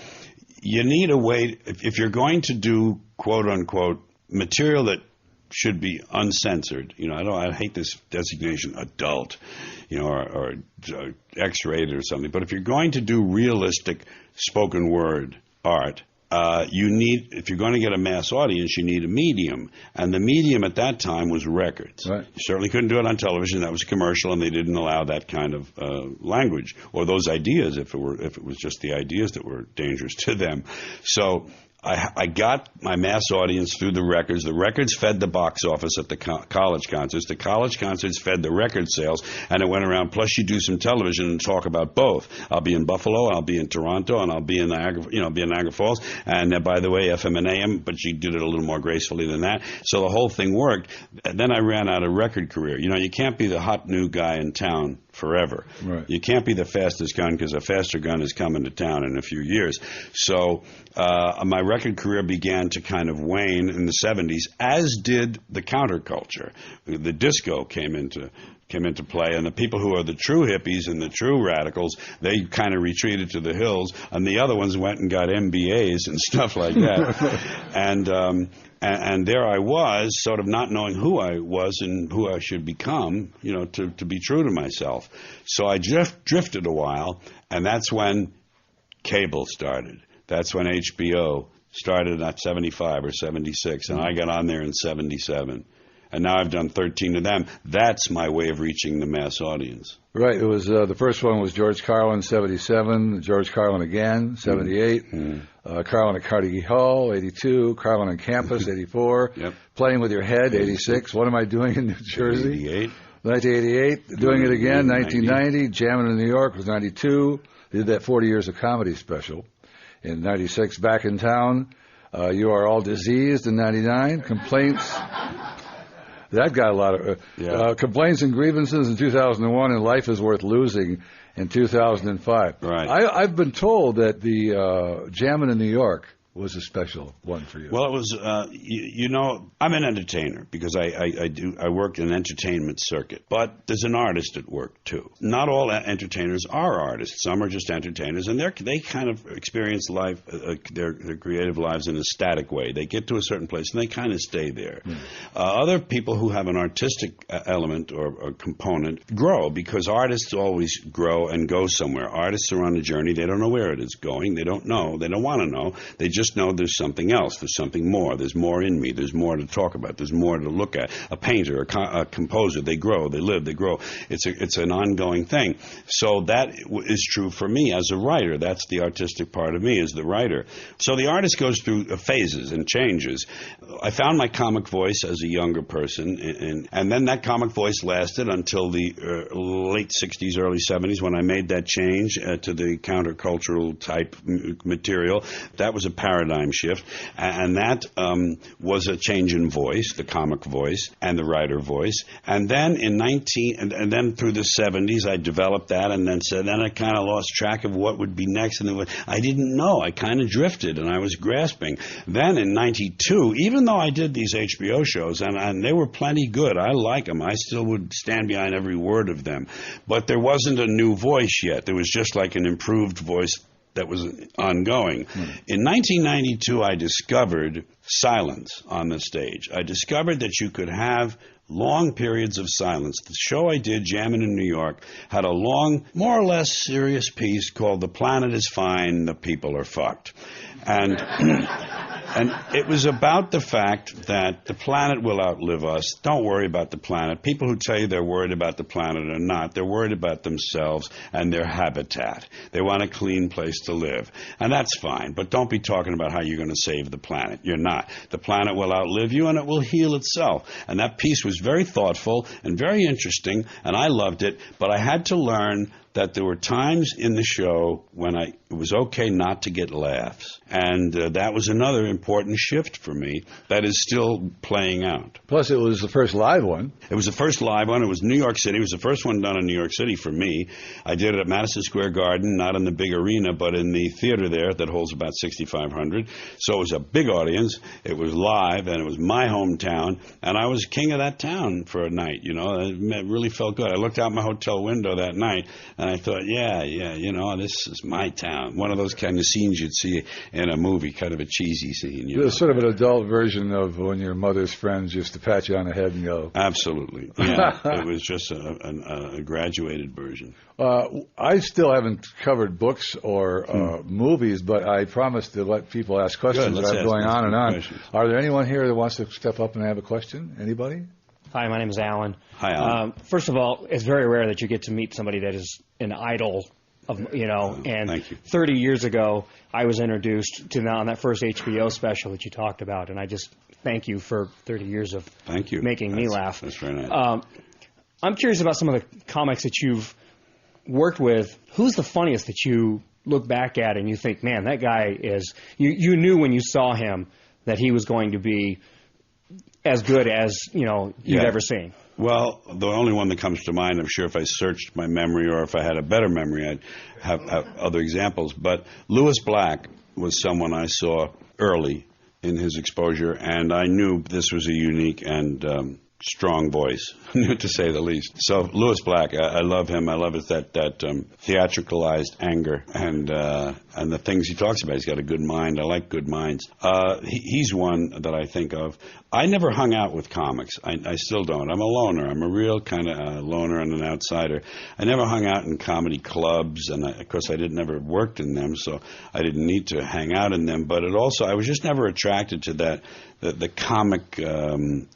you need a way, if you're going to do, quote-unquote, material that should be uncensored. I hate this designation, adult, or X-rated or something. But if you're going to do realistic spoken word art, if you're going to get a mass audience, you need a medium. And the medium at that time was records. Right. You certainly couldn't do it on television. That was commercial, and they didn't allow that kind of language or those ideas if it was just the ideas that were dangerous to them. So I got my mass audience through the records. The records fed the box office at the college concerts. The college concerts fed the record sales, and it went around. Plus, you do some television and talk about both. I'll be in Buffalo, I'll be in Toronto, and I'll be in Niagara Falls. And by the way, FM and AM, but you did it a little more gracefully than that. So the whole thing worked. And then I ran out of record career. You can't be the hot new guy in town forever. Right. You can't be the fastest gun because a faster gun is coming to town in a few years. So my record career began to kind of wane in the 70s, as did the counterculture. The disco came into play, and the people who are the true hippies and the true radicals, they kind of retreated to the hills, and the other ones went and got MBAs and stuff like that. And there I was, sort of not knowing who I was and who I should become, to be true to myself. So I drifted a while, and that's when cable started. That's when HBO started at 75 or 76, and I got on there in 77. And now I've done 13 of them. That's my way of reaching the mass audience. Right. It was the first one was George Carlin, 77. George Carlin again, 78. Carlin at Carnegie Hall, 82. Carlin on Campus, 84. Yep. Playing with Your Head, 86. What Am I Doing in New Jersey? 88. 1988. Doing It Again, 1990. Jamming in New York was 92. They did that 40 Years of Comedy special. In 96, Back in Town. You Are All Diseased in 99. Complaints. That got a lot of complaints and grievances in 2001, and Life is Worth Losing in 2005. Right. I've been told that the Jammin' in New York was a special one for you. Well, it was, I'm an entertainer because I work in an entertainment circuit. But there's an artist at work, too. Not all entertainers are artists. Some are just entertainers, and they kind of experience life, their creative lives in a static way. They get to a certain place, and they kind of stay there. Other people who have an artistic element or component grow, because artists always grow and go somewhere. Artists are on a journey. They don't know where it is going. They don't know. They don't want to know. They just know there's something else, there's something more, there's more in me, there's more to talk about, there's more to look at. A painter, a composer, they grow, they live, they grow. It's an ongoing thing. So that is true for me as a writer. That's the artistic part of me, as the writer. So the artist goes through phases and changes. I found my comic voice as a younger person, and then that comic voice lasted until the late 60s, early 70s, when I made that change to the countercultural type material. That was a paradigm shift, and that was a change in voice, the comic voice and the writer voice. And then and then through the 70s, I developed that, and then I kind of lost track of what would be next, and then I didn't know. I kind of drifted, and I was grasping. Then in 92, even though I did these HBO shows, and they were plenty good, I like them. I still would stand behind every word of them, but there wasn't a new voice yet. There was just like an improved voice that was ongoing. In 1992, I discovered silence on the stage. I discovered that you could have long periods of silence. The show I did, Jammin' in New York, had a long, more or less serious piece called The Planet is Fine, the People are Fucked. And it was about the fact that the planet will outlive us. Don't worry about the planet. People who tell you they're worried about the planet are not. They're worried about themselves and their habitat. They want a clean place to live. And that's fine. But don't be talking about how you're going to save the planet. You're not. The planet will outlive you, and it will heal itself. And that piece was very thoughtful and very interesting, and I loved it. But I had to learn that there were times in the show when it was okay not to get laughs. And that was another important shift for me that is still playing out. Plus, it was the first live one. It was the first live one. It was New York City. It was the first one done in New York City for me. I did it at Madison Square Garden, not in the big arena, but in the theater there that holds about 6,500. So it was a big audience. It was live, and it was my hometown. And I was king of that town for a night, It really felt good. I looked out my hotel window that night, and I thought, this is my town. One of those kind of scenes you'd see in a movie, kind of a cheesy scene. It was sort of an adult version of when your mother's friends used to pat you on the head and go. Absolutely. Yeah. It was just a graduated version. I still haven't covered books or movies, but I promised to let people ask questions. I'm going on and on. Questions. Are there anyone here that wants to step up and have a question? Anybody? Hi, my name is Alan. Hi, Alan. First of all, it's very rare that you get to meet somebody that is an idol of, and Thank you. 30 years ago, I was introduced to on that first HBO special that you talked about, and I just thank you for 30 years of making me laugh. That's very nice. I'm curious about some of the comics that you've worked with. Who's the funniest that you look back at and you think, man, that guy is, you knew when you saw him that he was going to be as good as, you've ever seen? Well, the only one that comes to mind, I'm sure if I searched my memory or if I had a better memory, I'd have other examples. But Lewis Black was someone I saw early in his exposure, and I knew this was a unique and strong voice, to say the least. So Lewis Black, I love him. I love that theatricalized anger and the things he talks about. He's got a good mind. I like good minds. He's one that I think of. I never hung out with comics. I still don't. I'm a loner. I'm a real kind of loner and an outsider. I never hung out in comedy clubs, and of course I never worked in them, so I didn't need to hang out in them. But I was just never attracted to that. The comic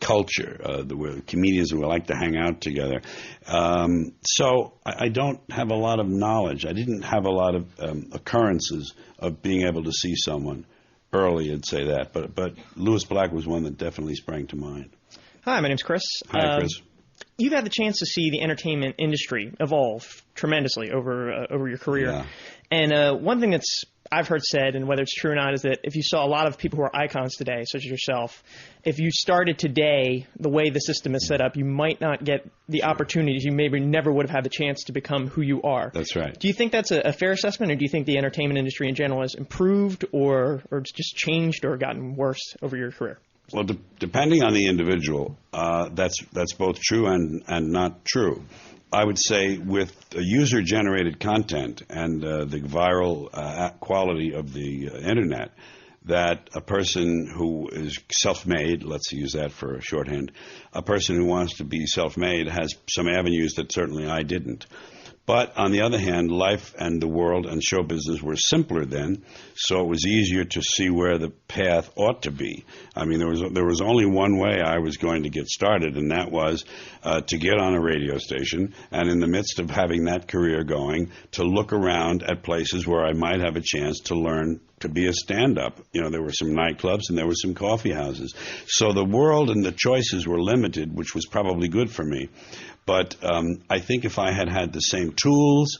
culture, the comedians who like to hang out together. So I don't have a lot of knowledge. I didn't have a lot of occurrences of being able to see someone early, I'd say that. But Lewis Black was one that definitely sprang to mind. Hi, my name's Chris. Hi, Chris. You've had the chance to see the entertainment industry evolve tremendously over your career. Yeah. And one thing I've heard said, and whether it's true or not, is that if you saw a lot of people who are icons today, such as yourself, if you started today the way the system is set up, you might not get the opportunities. You maybe never would have had the chance to become who you are. That's right. Do you think that's a fair assessment, or do you think the entertainment industry in general has improved or just changed or gotten worse over your career? Well, depending on the individual, that's both true and not true. I would say with user-generated content and the viral quality of the Internet, that a person who is self-made, let's use that for a shorthand, a person who wants to be self-made has some avenues that certainly I didn't. But on the other hand, life and the world and show business were simpler then, so it was easier to see where the path ought to be. I mean, there was only one way I was going to get started, and that was to get on a radio station, and in the midst of having that career going, to look around at places where I might have a chance to learn to be a stand-up. You know, there were some nightclubs and there were some coffee houses. So the world and the choices were limited, which was probably good for me. But I think if I had the same tools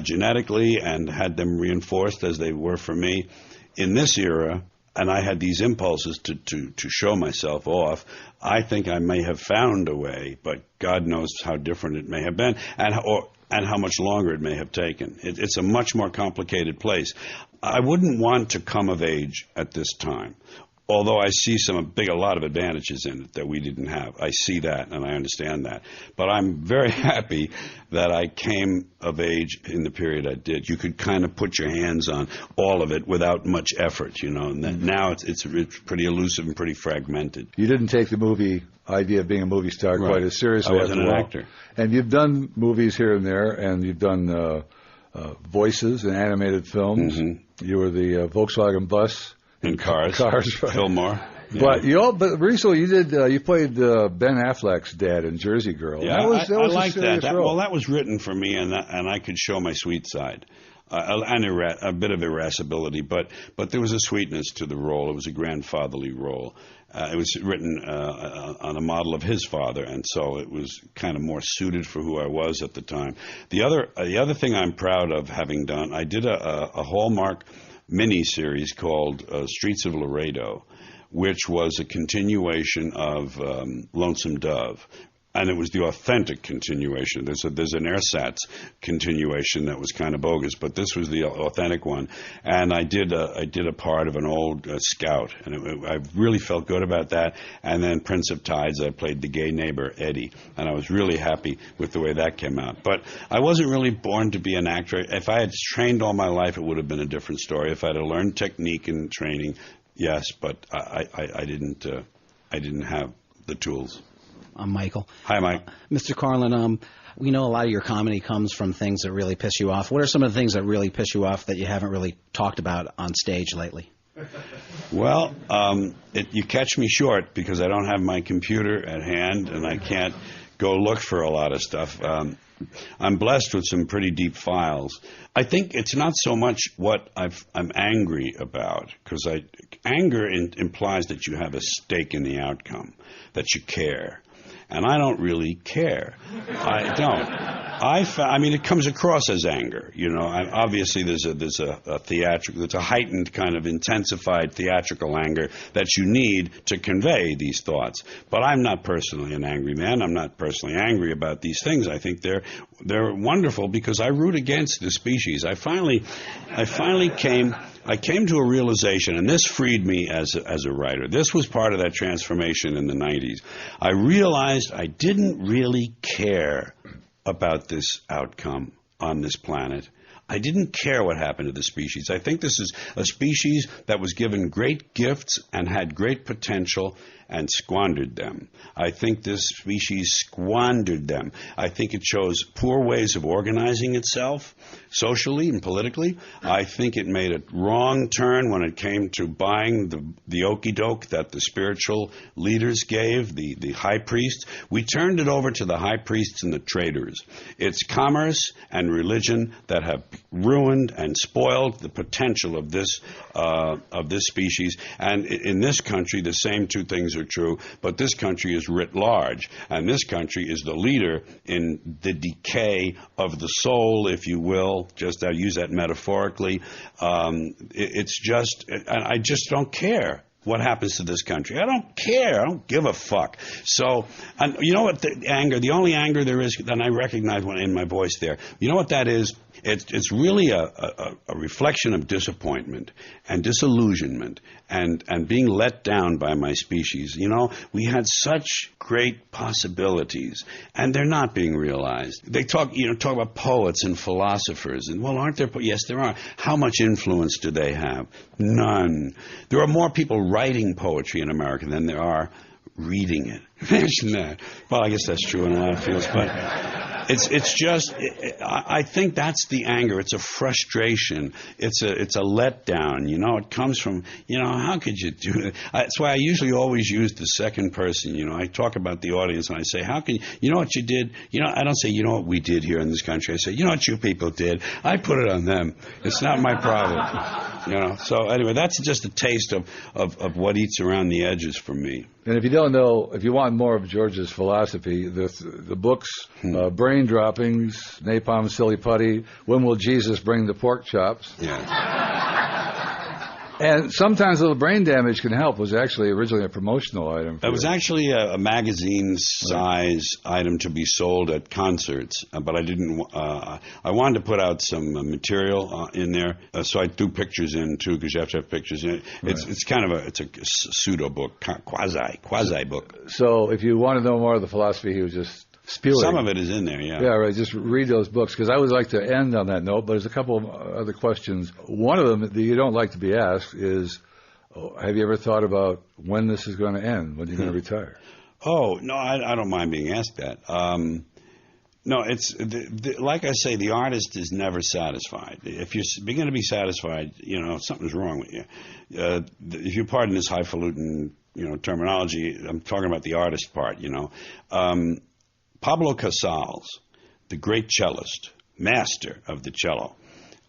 genetically and had them reinforced as they were for me in this era, and I had these impulses to show myself off, I think I may have found a way, but God knows how different it may have been and how much longer it may have taken. It's a much more complicated place. I wouldn't want to come of age at this time, although I see a lot of advantages in it that we didn't have. I see that and I understand that. But I'm very happy that I came of age in the period I did. You could kind of put your hands on all of it without much effort, you know. And now it's pretty elusive and pretty fragmented. You didn't take the movie idea of being a movie star quite as seriously. I wasn't an actor. And you've done movies here and there, and you've done voices in animated films. Mm-hmm. You were the Volkswagen bus. In Cars, right. Fillmore. Yeah. But recently you played Ben Affleck's dad in Jersey Girl. Yeah, I like that. Role. Well, that was written for me, and I could show my sweet side, and a bit of irascibility. But there was a sweetness to the role. It was a grandfatherly role. It was written on a model of his father, and so it was kind of more suited for who I was at the time. The other thing I'm proud of having done, I did a Hallmark mini-series called Streets of Laredo, which was a continuation of Lonesome Dove. And it was the authentic continuation. There's an ersatz continuation that was kind of bogus, but this was the authentic one. And I did a part of an old scout, and I really felt good about that. And then Prince of Tides, I played the gay neighbor Eddie, and I was really happy with the way that came out. But I wasn't really born to be an actor. If I had trained all my life, it would have been a different story. If I had learned technique and training, yes, but I didn't have the tools. I'm Michael. Hi, Mike. Mr. Carlin, we know a lot of your comedy comes from things that really piss you off. What are some of the things that really piss you off that you haven't really talked about on stage lately? Well, you catch me short because I don't have my computer at hand and I can't go look for a lot of stuff. I'm blessed with some pretty deep files. I think it's not so much what I'm angry about, because anger implies that you have a stake in the outcome, that you care. And I don't really care. I don't. I mean, it comes across as anger, you know. And obviously, there's a theatrical, there's a heightened kind of intensified theatrical anger that you need to convey these thoughts. But I'm not personally an angry man. I'm not personally angry about these things. I think they're wonderful because I root against the species. I finally came to a realization, and this freed me as a writer. This was part of that transformation in the 90s. I realized I didn't really care about this outcome on this planet. I didn't care what happened to the species. I think this is a species that was given great gifts and had great potential and squandered them. I think this species squandered them. I think it chose poor ways of organizing itself socially and politically. I think it made a wrong turn when it came to buying the okey-doke that the spiritual leaders gave, the high priests. We turned it over to the high priests and the traders. It's commerce and religion that have ruined and spoiled the potential of this species. And in this country, the same two things are true, but this country is writ large, and this country is the leader in the decay of the soul, if you will. Just I use that metaphorically. It's just, and I just don't care what happens to this country. I don't care. I don't give a fuck. So, and you know what? The only anger there is, and I recognize one in my voice there. You know what that is? It's really a reflection of disappointment and disillusionment and being let down by my species. You know, we had such great possibilities, and they're not being realized. They talk about poets and philosophers, and well, aren't there? Yes, there are. How much influence do they have? None. There are more people writing poetry in America than there are reading it. Imagine that. Well, I guess that's true in a lot of fields, but it's just, I think that's the anger. It's a frustration. It's a letdown. You know, it comes from, you know, how could you do it? That's why I usually always use the second person. You know, I talk about the audience and I say, how can you know what you did? You know, I don't say, you know what we did here in this country. I say, you know what you people did? I put it on them. It's not my problem. You know, so anyway, that's just a taste of what eats around the edges for me. And if you don't know, if you want more of George's philosophy, the books, Brain Droppings, Napalm, Silly Putty, When Will Jesus Bring the Pork Chops? Yeah. And sometimes a little brain damage can help was actually originally a promotional item. It was actually a magazine-size item to be sold at concerts, but I didn't. I wanted to put out some material in there, so I threw pictures in too, because you have to have pictures in it. It's kind of a pseudo book, quasi book. So if you want to know more of the philosophy, he was just spewing. Some of it is in there, yeah. Yeah, right. Just read those books, because I would like to end on that note, but there's a couple of other questions. One of them that you don't like to be asked is, have you ever thought about when this is going to end, when you're going to retire? Oh, no, I don't mind being asked that. No, it's like I say, the artist is never satisfied. If you begin to be satisfied, you know, something's wrong with you. If you pardon this highfalutin, you know, terminology, I'm talking about the artist part, you know. Pablo Casals, the great cellist, master of the cello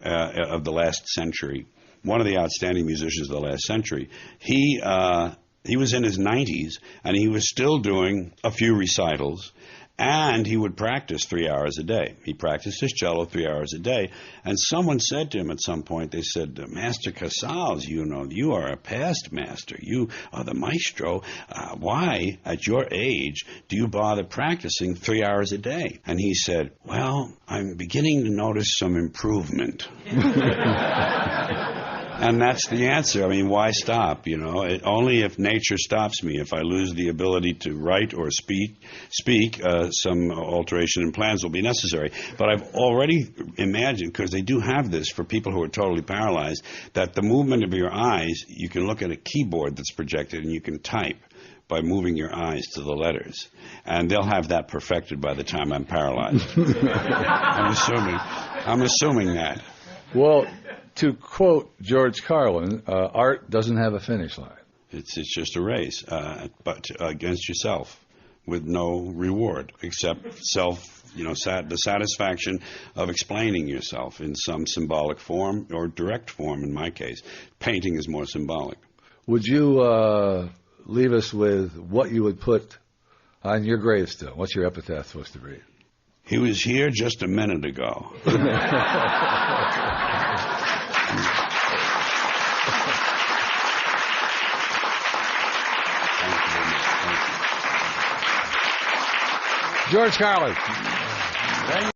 of the last century, one of the outstanding musicians of the last century, he was in his 90s, and he was still doing a few recitals, and he would practice 3 hours a day. He practiced his cello 3 hours a day, and someone said to him at some point, they said, Master Casals, you know, you are a past master. You are the maestro. Why, at your age, do you bother practicing 3 hours a day? And he said, well, I'm beginning to notice some improvement. And that's the answer. I mean, why stop? You know, only if nature stops me. If I lose the ability to write or speak, some alteration in plans will be necessary. But I've already imagined, because they do have this for people who are totally paralyzed, that the movement of your eyes, you can look at a keyboard that's projected and you can type by moving your eyes to the letters. And they'll have that perfected by the time I'm paralyzed. I'm assuming that. Well, to quote George Carlin, art doesn't have a finish line. It's just a race, but against yourself, with no reward except the satisfaction of explaining yourself in some symbolic form or direct form. In my case, painting is more symbolic. Would you leave us with what you would put on your gravestone? What's your epitaph supposed to read? He was here just a minute ago. George Carlin.